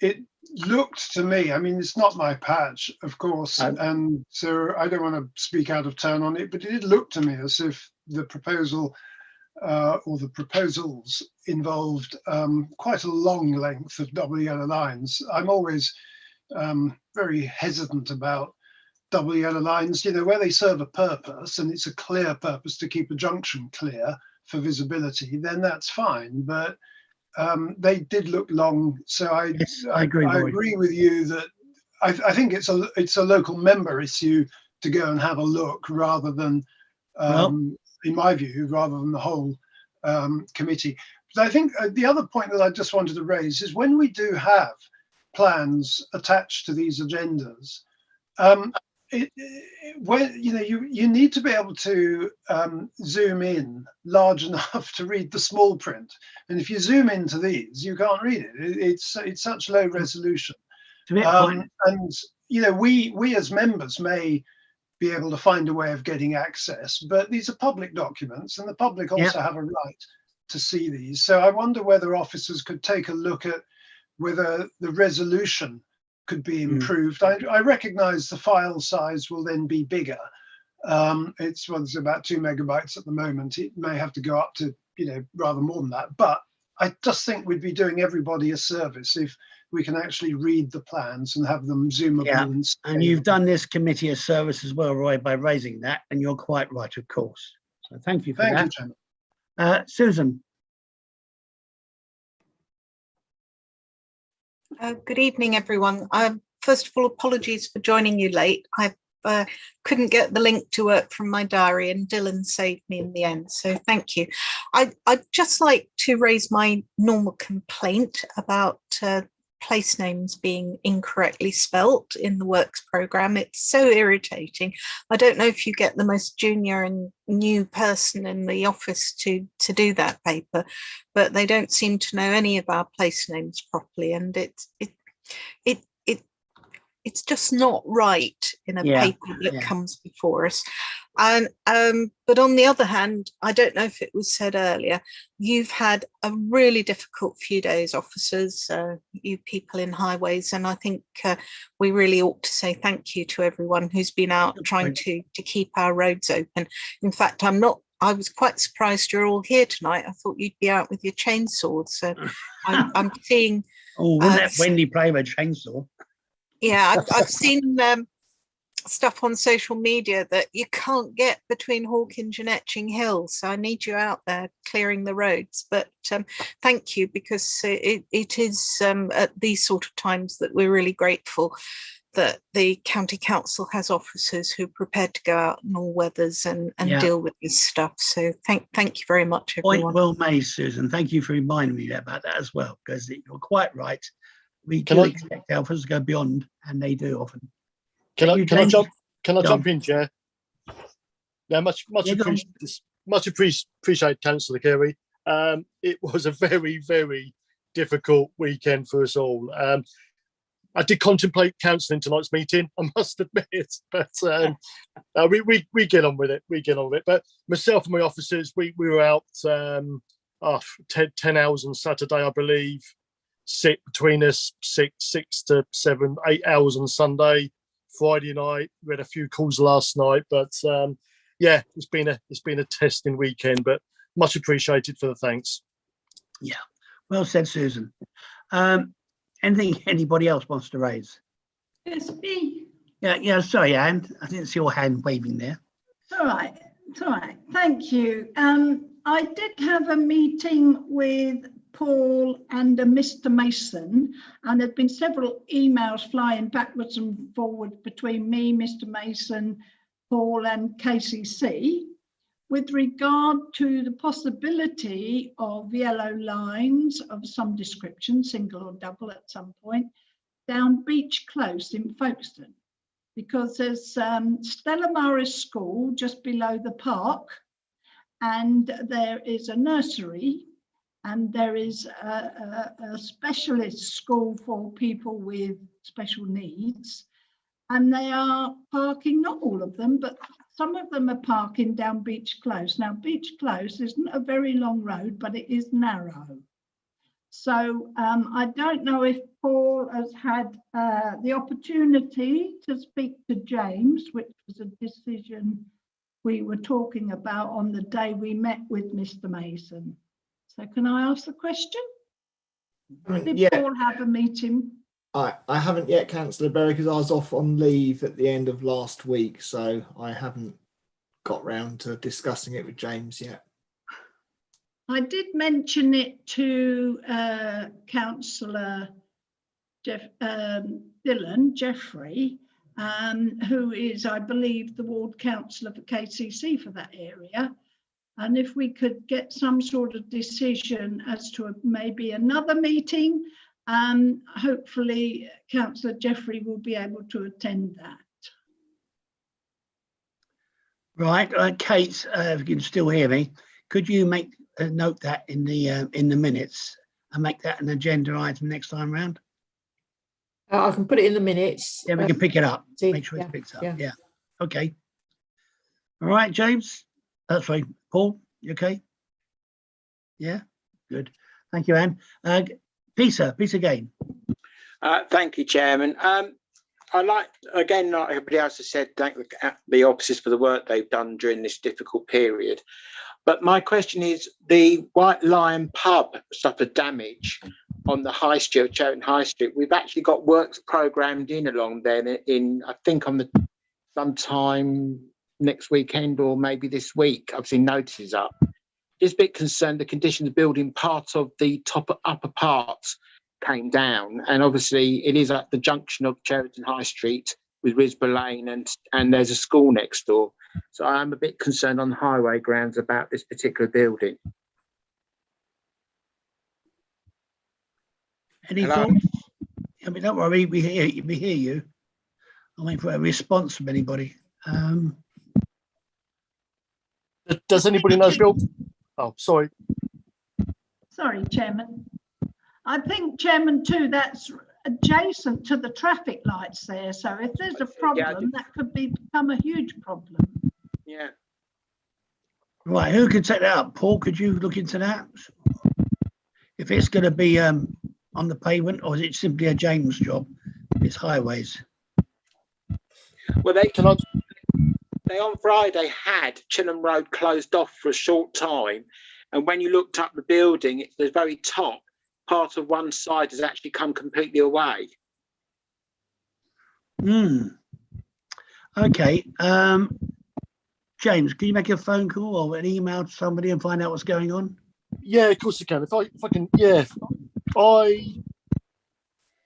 It looked to me, I mean, it's not my patch, of course, and so I don't want to speak out of turn on it, but it did look to me as if the proposal or the proposals involved quite a long length of double yellow lines. I'm always very hesitant about double yellow lines, you know, where they serve a purpose and it's a clear purpose to keep a junction clear for visibility, then that's fine. But they did look long, so I agree with you that I think it's a local member issue to go and have a look rather than, in my view, rather than the whole committee. But I think the other point that I just wanted to raise is when we do have plans attached to these agendas, you need to be able to zoom in large enough to read the small print, and if you zoom into these, you can't read it. It's such low resolution, and you know, we as members may be able to find a way of getting access, but these are public documents, and the public also have a right to see these. So I wonder whether officers could take a look at whether the resolution could be improved. I recognize the file size will then be bigger. It's about 2 megabytes at the moment. It may have to go up to, you know, rather more than that. But I just think we'd be doing everybody a service if we can actually read the plans and have them zoomable. Yeah, and you've done this committee a service as well, Roy, by raising that, and you're quite right, of course. So thank you for that. Thank you, Chairman. Susan. Good evening, everyone. First of all, apologies for joining you late. I couldn't get the link to work from my diary, and Dylan saved me in the end, so thank you. I'd just like to raise my normal complaint about place names being incorrectly spelt in the works programme. It's so irritating. I don't know if you get the most junior and new person in the office to do that paper, but they don't seem to know any of our place names properly, and it's just not right in a paper that comes before us. And but on the other hand, I don't know if it was said earlier, you've had a really difficult few days, officers, you people in highways, and I think we really ought to say thank you to everyone who's been out trying to keep our roads open. In fact, I was quite surprised you're all here tonight. I thought you'd be out with your chainsaws. So I'm seeing. Oh, wouldn't that Wendy play with a chainsaw? Yeah, I've seen stuff on social media that you can't get between Hawkinge and Etching Hill. So I need you out there clearing the roads. But thank you, because it is at these sort of times that we're really grateful that the county council has officers who are prepared to go out in all weathers and deal with this stuff. So thank you very much, everyone. Point well made, Susan. Thank you for reminding me about that as well, because you're quite right. We do expect officers to go beyond, and they do often. Can I jump in, Chair? Yeah, much appreciate Councillor Carey. It was a very, very difficult weekend for us all. I did contemplate cancelling tonight's meeting, I must admit, but we get on with it. But myself and my officers, we were out 10 hours on Saturday, I believe. Sit between us 6 to 7, 8 hours on Sunday. Friday night, we had a few calls last night, but it's been a testing weekend, but much appreciated for the thanks. Yeah, well said, Susan. Anything anybody else wants to raise? It's me. Yeah. Sorry, Anne. I didn't see your hand waving there. It's all right. Thank you. I did have a meeting with Paul and Mr. Mason, and there'd been several emails flying backwards and forwards between me, Mr. Mason, Paul and KCC with regard to the possibility of yellow lines of some description, single or double at some point, down Beach Close in Folkestone, because there's Stella Maris School just below the park, and there is a nursery, and there is a specialist school for people with special needs, and they are parking, not all of them, but some of them are parking down Beach Close. Now, Beach Close isn't a very long road, but it is narrow. So I don't know if Paul has had the opportunity to speak to James, which was a decision we were talking about on the day we met with Mr. Mason. So can I ask the question? Did Paul have a meeting? I haven't yet, Councillor Berry, because I was off on leave at the end of last week, so I haven't got round to discussing it with James yet. I did mention it to Councillor Dylan Jeffrey, who is, I believe, the ward councillor for KCC for that area. And if we could get some sort of decision as to maybe another meeting, hopefully Councillor Jeffrey will be able to attend that. Right, Kate, if you can still hear me, could you make a note that in the minutes and make that an agenda item next time round? I can put it in the minutes. Yeah, we can pick it up. See, Make sure it's picked up. yeah. Yeah. Okay. All right, James. That's right. Paul, you okay? Yeah. Good. Thank you, Anne. Peter Gain. Thank you, Chairman. I like, again, like everybody else has said, thank the officers for the work they've done during this difficult period. But my question is, the White Lion pub suffered damage on the High Street, Cheriton High Street. We've actually got works programmed in along there in, I think, on the sometime next weekend or maybe this week. I've seen notices up. Just a bit concerned the condition of the building, part of the upper parts came down, and obviously it is at the junction of Cheriton High Street with Risborough Lane, and there's a school next door. So I'm a bit concerned on highway grounds about this particular building. Any thoughts? I mean, don't worry, we hear you. I'm waiting for a response from anybody. Does anybody know, Bill? Oh, sorry. Sorry, Chairman. I think, Chairman, too, that's adjacent to the traffic lights there. So if there's a problem, that could become a huge problem. Yeah. Right, who could take that up? Paul, could you look into that? If it's going to be on the pavement, or is it simply a James job? It's highways. Well, they on Friday had Chilham Road closed off for a short time, and when you looked up the building, it's the very top part of one side has actually come completely away. Okay. James, can you make a phone call or an email to somebody and find out what's going on? Yeah, of course I can. If I can, yeah. I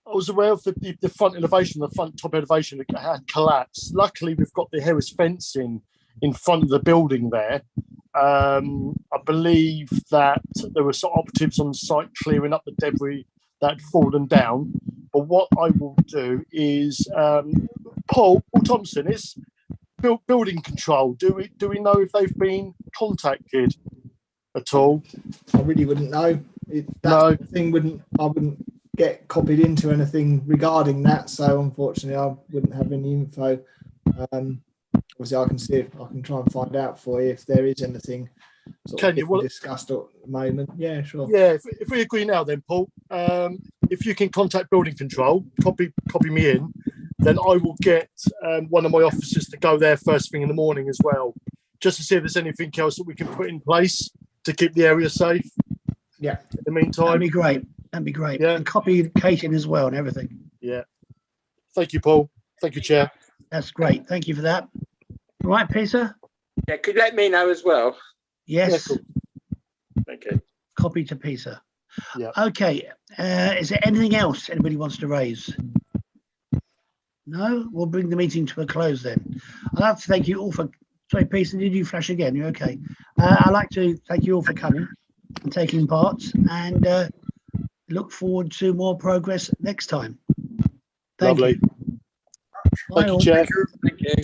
was aware of the front elevation, the front top elevation that had collapsed. Luckily, we've got the Harris fencing in front of the building there. I believe that there were some operatives on site clearing up the debris that had fallen down. But what I will do is, Paul Thompson, is building control. Do we know if they've been contacted at all? I really wouldn't know. I wouldn't get copied into anything regarding that. So unfortunately, I wouldn't have any info. Obviously, I can see if I can try and find out for you if there is anything discussed at the moment. Yeah, sure. Yeah, if we agree now, then Paul, if you can contact building control, copy me in, then I will get one of my officers to go there first thing in the morning as well, just to see if there's anything else that we can put in place to keep the area safe. Yeah. In the meantime, that'd be great. That'd be great. Yeah. And copy Kate in as well and everything. Yeah. Thank you, Paul. Thank you, Chair. That's great. Thank you for that. Right, Peter? Yeah, could you let me know as well? Yes. Yeah, cool. Thank you. Copy to Peter. Yeah. Okay. Is there anything else anybody wants to raise? No? We'll bring the meeting to a close then. I'd like to thank you all for... Sorry, Peter, did you flash again? You're okay. I'd like to thank you all for coming and taking part, and look forward to more progress next time. Thank Lovely. you. Bye Thank you, all. Chair. Thank you.